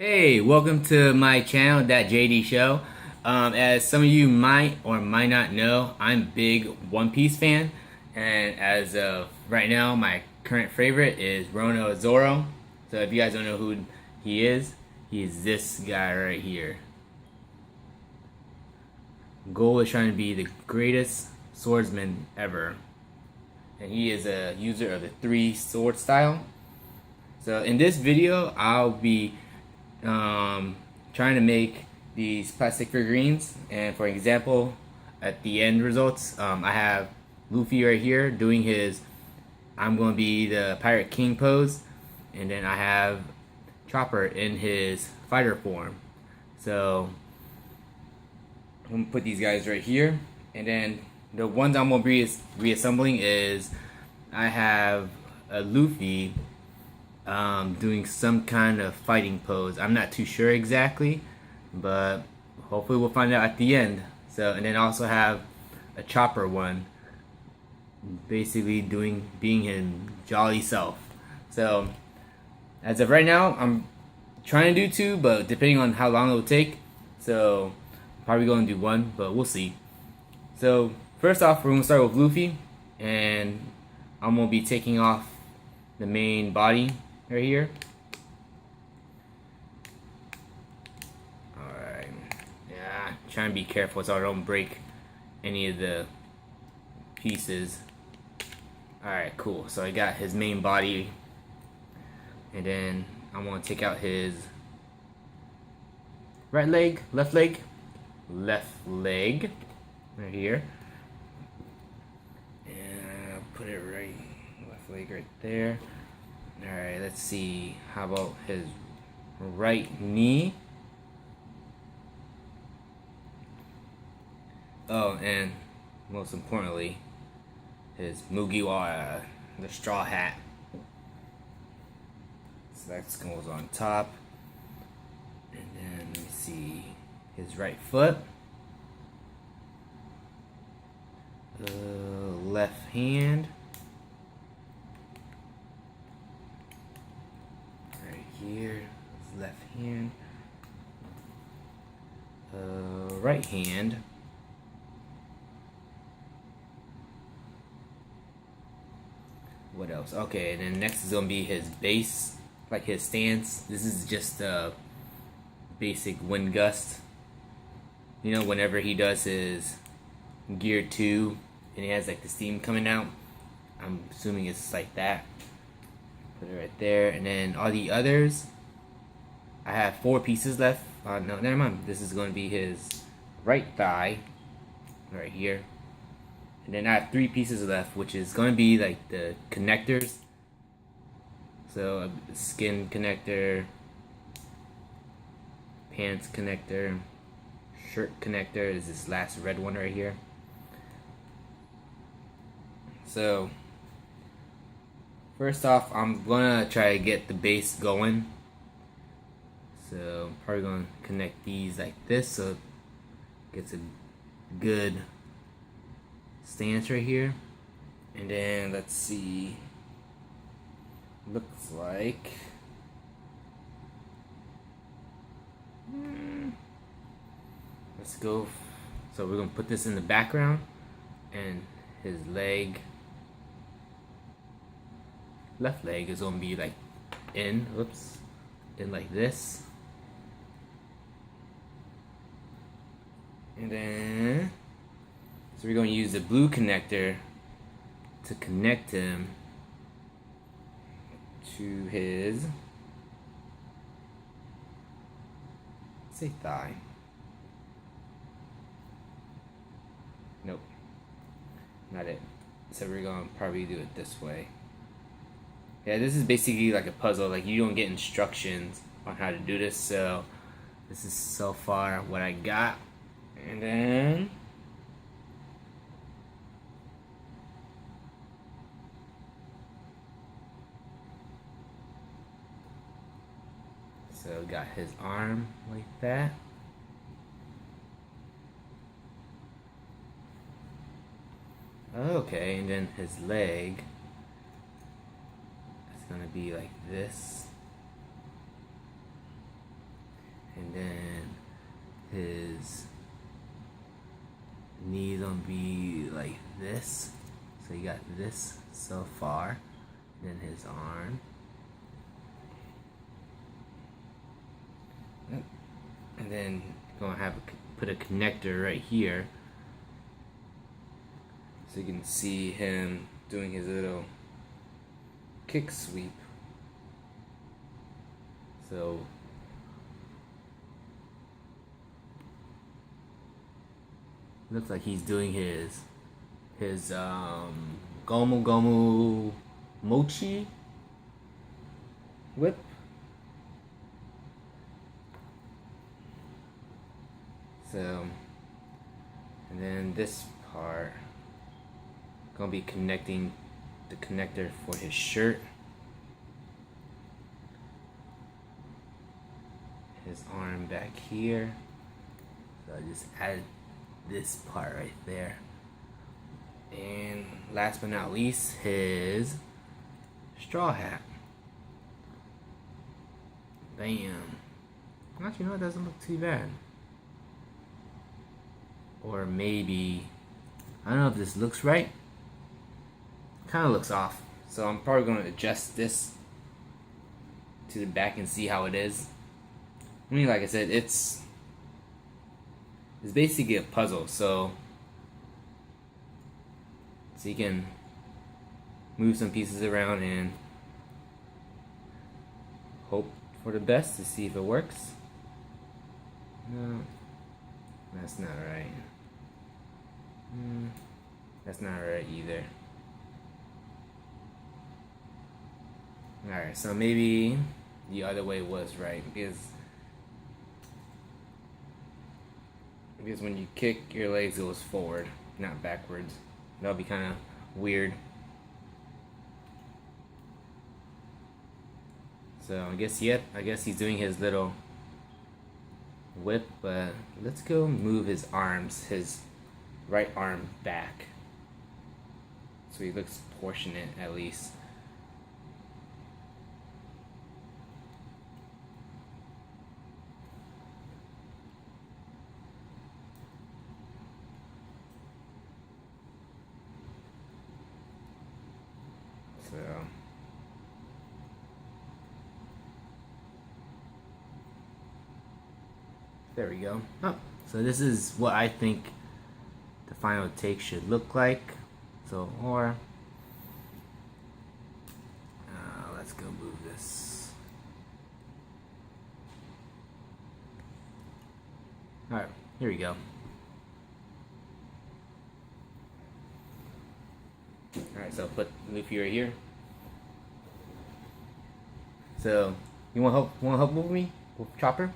Hey, welcome to my channel, That JD Show. As some of you might or might not know, I'm a big One Piece fan, and as of right now, my current favorite is Rono Zoro. So if you guys don't know who he is this guy right here. Goal is trying to be the greatest swordsman ever, and he is a user of the three sword style. So in this video, I'll be trying to make these plastic figurines, and for example, at the end results, I have Luffy right here doing his I'm going to be the Pirate King pose, and then I have Chopper in his fighter form. So I'm going to put these guys right here, and then the ones I'm going to be reassembling is I have a Luffy doing some kind of fighting pose. I'm not too sure exactly, but hopefully we'll find out at the end. So, and then I also have a Chopper one, basically being his jolly self. So, as of right now, I'm trying to do two, but depending on how long it will take, so probably going to do one, but we'll see. So first off, we're going to start with Luffy, and I'm going to be taking off the main body right here. Alright. Yeah, trying to be careful so I don't break any of the pieces. Alright, cool. So I got his main body, and then I'm going to take out his right leg, left leg right here. And I'll put it right, left leg right there. Alright, let's see. How about his right knee? Oh, and most importantly, his Mugiwara, the straw hat. So that goes on top. And then let me see, his right foot. Left hand. Right here, his left hand. Right hand. What else? Okay, and then next is gonna be his base, like his stance. This is just a basic wind gust. You know, whenever he does his gear 2 and he has like the steam coming out, I'm assuming it's like that. Put it right there, and then all the others, I have 4 pieces left. No, never mind. This is going to be his right thigh, right here. And then I have 3 pieces left, which is going to be like the connectors. So a skin connector, pants connector, shirt connector is this last red one right here. So first off, I'm gonna try to get the base going. So I'm probably gonna connect these like this so it gets a good stance right here. And then let's see, looks like let's go. So we're gonna put this in the background, and his leg, left leg is gonna be like in like this. And then so we're gonna use the blue connector to connect him to his, say, thigh. Nope, not it. So we're gonna probably do it this way. Yeah, this is basically like a puzzle. Like, you don't get instructions on how to do this, so this is so far what I got. And then so got his arm like that. Okay, and then his leg is gonna be like this. and then his knees gonna be like this. So you got this so far, then his arm. And then gonna have put a connector right here, so you can see him doing his little kick sweep. So looks like he's doing his gomu gomu mochi whip. So, and then this part gonna be connecting the connector for his shirt, his arm back here. So I just added this part right there. And last but not least, his straw hat. Bam. Actually, no, it doesn't look too bad. Or maybe, I don't know if this looks right. Kind of looks off. So I'm probably going to adjust this to the back and see how it is. I mean, like I said, it's basically a puzzle. So you can move some pieces around and hope for the best to see if it works. No, that's not right. That's not right either. Alright, so maybe the other way was right, because when you kick, your legs goes forward, not backwards. That'll be kind of weird. So I guess he's doing his little whip, but let's go move his arms, his right arm back, so he looks proportionate at least. So there we go. Oh, so this is what I think the final take should look like. So, let's go move this. Alright, here we go. Alright, so put Luffy right here. So, you want help with me? With Chopper?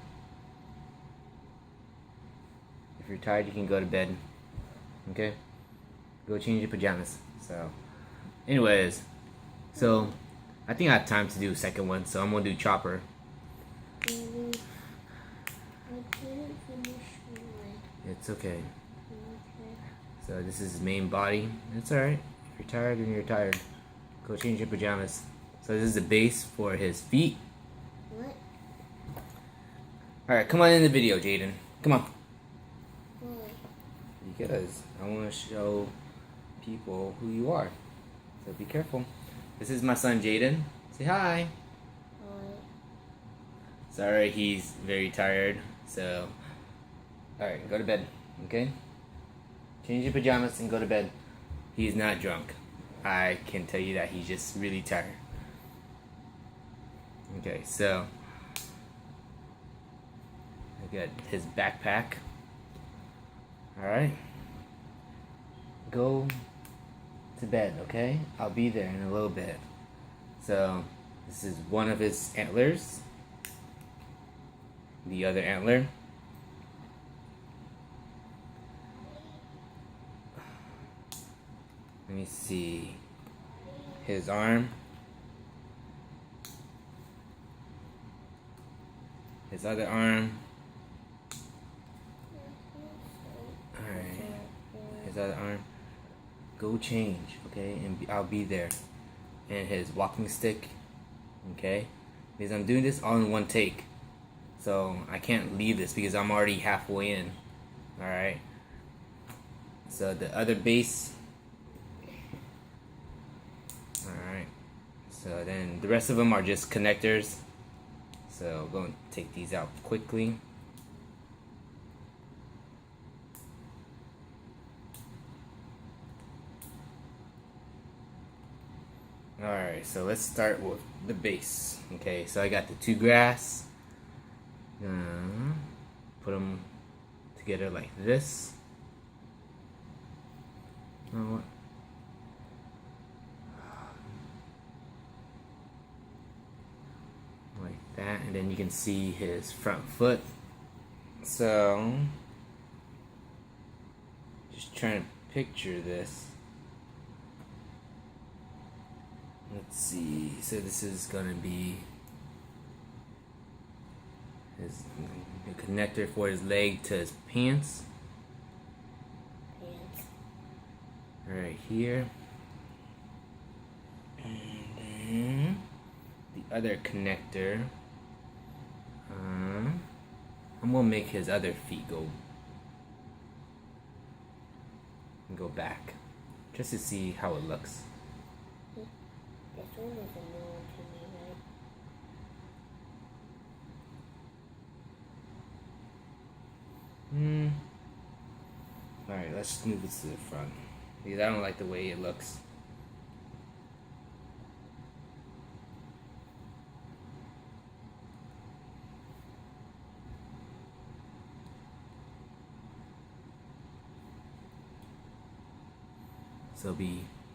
If you're tired, you can go to bed. Okay? Go change your pajamas. So, anyways, so I think I have time to do a second one, so I'm gonna do Chopper. I didn't finish mine. It's okay. Okay. So this is his main body. It's alright. If you're tired, then you're tired. Go change your pajamas. So this is the base for his feet. What? Alright, come on in the video, Jaden. Come on. Why? Because I want to show people who you are. So be careful. This is my son, Jaden. Say hi. Why? Sorry, he's very tired. So, alright, go to bed. Okay? Change your pajamas and go to bed. He's not drunk. I can tell you that he's just really tired. Okay, so I got his backpack. Alright. Go to bed, okay? I'll be there in a little bit. So, this is one of his antlers. The other antler. Let me see. His arm. His other arm. Alright. His other arm. Go change, okay? And I'll be there. And his walking stick. Okay? Because I'm doing this all in one take. So I can't leave this because I'm already halfway in. Alright. So the other base. Alright. So then the rest of them are just connectors. So I'm going to take these out quickly. Alright, so let's start with the base. Okay, so I got the 2 grass. Put them together like this. Oh, like that, and then you can see his front foot. So, just trying to picture this. Let's see. So this is gonna be the connector for his leg to his pants. Right here. And then the other connector. I'm gonna make his other feet go back, just to see how it looks. This one is a new one to me, right? Alright, let's move this to the front because I don't like the way it looks.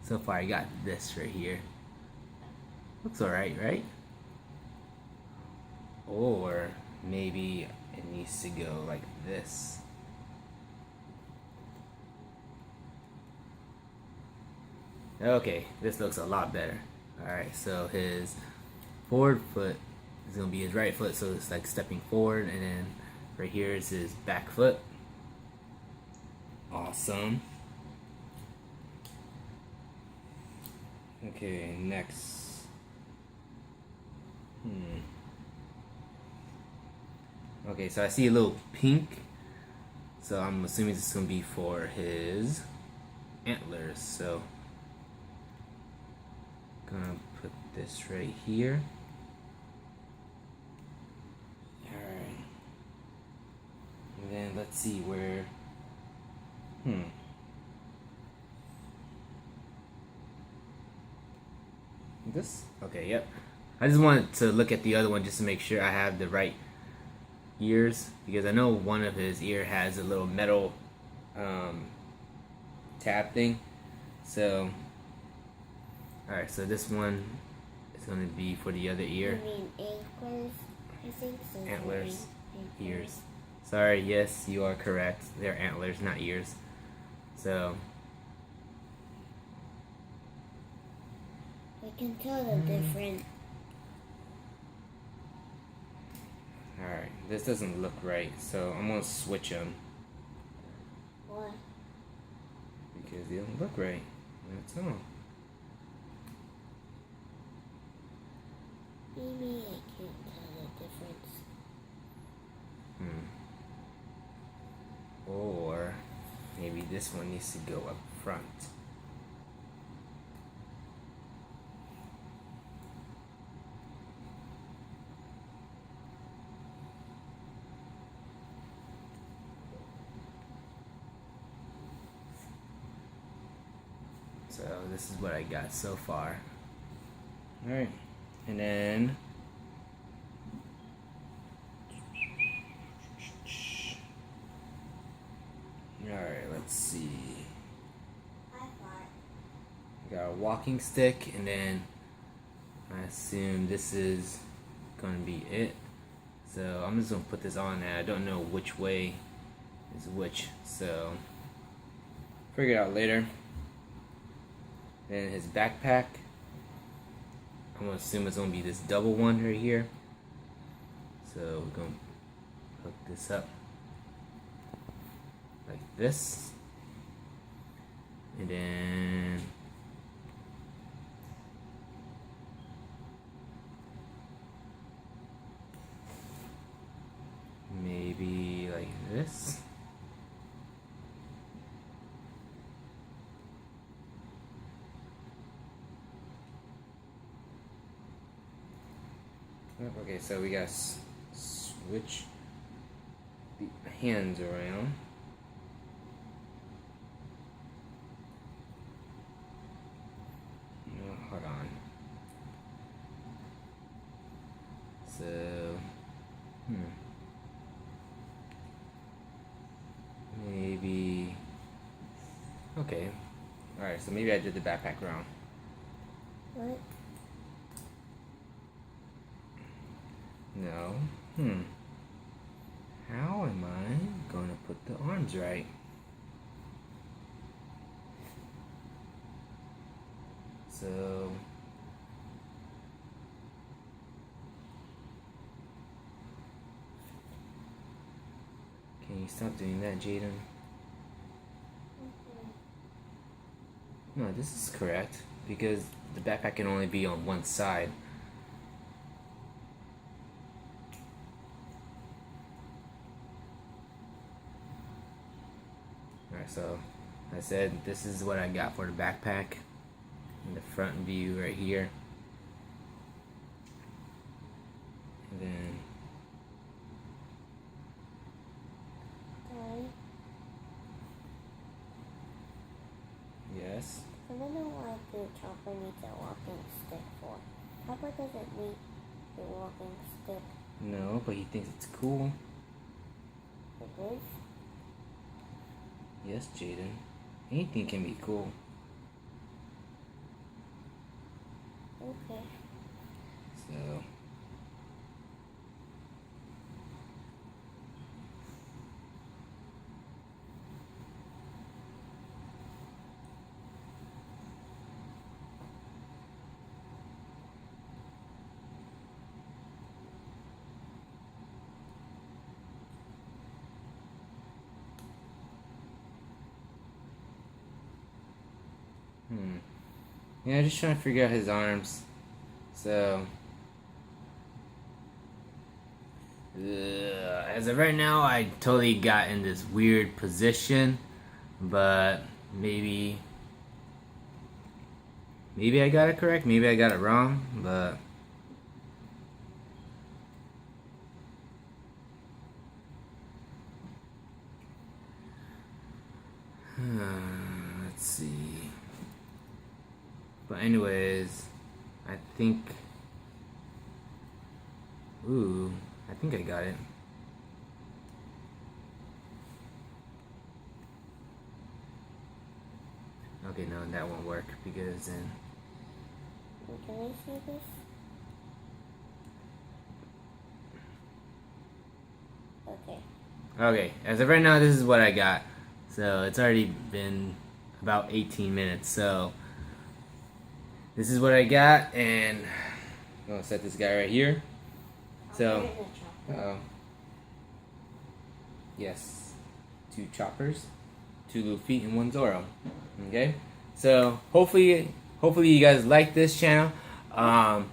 So far I got this right here. Looks alright, right? Or maybe it needs to go like this. Okay, this looks a lot better. Alright, so his forward foot is going to be his right foot, so it's like stepping forward, and then right here is his back foot. Awesome. Okay, next. Okay, so I see a little pink, so I'm assuming this is going to be for his antlers. So gonna put this right here. Alright. And then let's see where. This? Okay, yep. I just wanted to look at the other one just to make sure I have the right ears, because I know one of his ear has a little metal tab thing. So, alright, so this one is going to be for the other ear. You mean antlers? I think so. Antlers. Ears. Sorry, yes, you are correct. They're antlers, not ears. So, I can tell the difference. alright, this doesn't look right, so I'm going to switch them. Why? Because they don't look right. That's all. Maybe I can't tell the difference. Or maybe this one needs to go up front. So this is what I got so far. Alright, and then alright, let's see. We got a walking stick, and then I assume this is gonna be it. So I'm just gonna put this on, and I don't know which way is which, so figure it out later. Then his backpack, I'm gonna assume it's gonna be this double one right here. So we're gonna hook this up like this, and then Maybe like this. Okay, so we gotta switch the hands around. No, hold on. So, maybe. Okay. All right. So maybe I did the backpack wrong. What? No. How am I gonna put the arms right? So. Can you stop doing that, Jaden? No, this is correct because the backpack can only be on one side. Alright, so I said this is what I got for the backpack in the front view right here. And then Daddy, yes. I don't know why the chopper needs a walking stick for. Papa doesn't need the walking stick. No, but he thinks it's cool. It is? Yes, Jaden. Anything can be cool. Okay. So yeah, just trying to figure out his arms. So as of right now, I totally got in this weird position, but maybe I got it correct, maybe I got it wrong, but let's see. But anyways, I think I got it. Okay, no, that won't work because then. Can I see this? Okay. Okay, as of right now, this is what I got. So it's already been about 18 minutes. So this is what I got, and I'm gonna set this guy right here. So, yes, 2 choppers, 2 Luffy, and 1 Zoro. Okay, so hopefully you guys like this channel. Not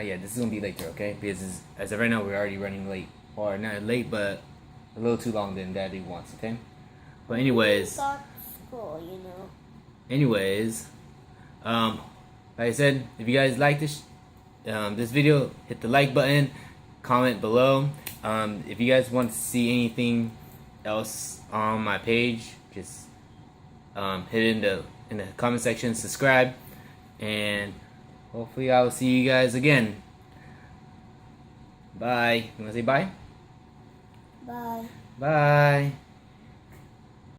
yet. This is gonna be later, okay? Because as of right now, we're already running late, or not late, but a little too long than Daddy wants. Okay. But anyways. Got school, you know. Anyways, like I said, if you guys like this this video, hit the like button, comment below. If you guys want to see anything else on my page, just hit it in the comment section, subscribe, and hopefully I will see you guys again. Bye. You wanna say bye? Bye. Bye.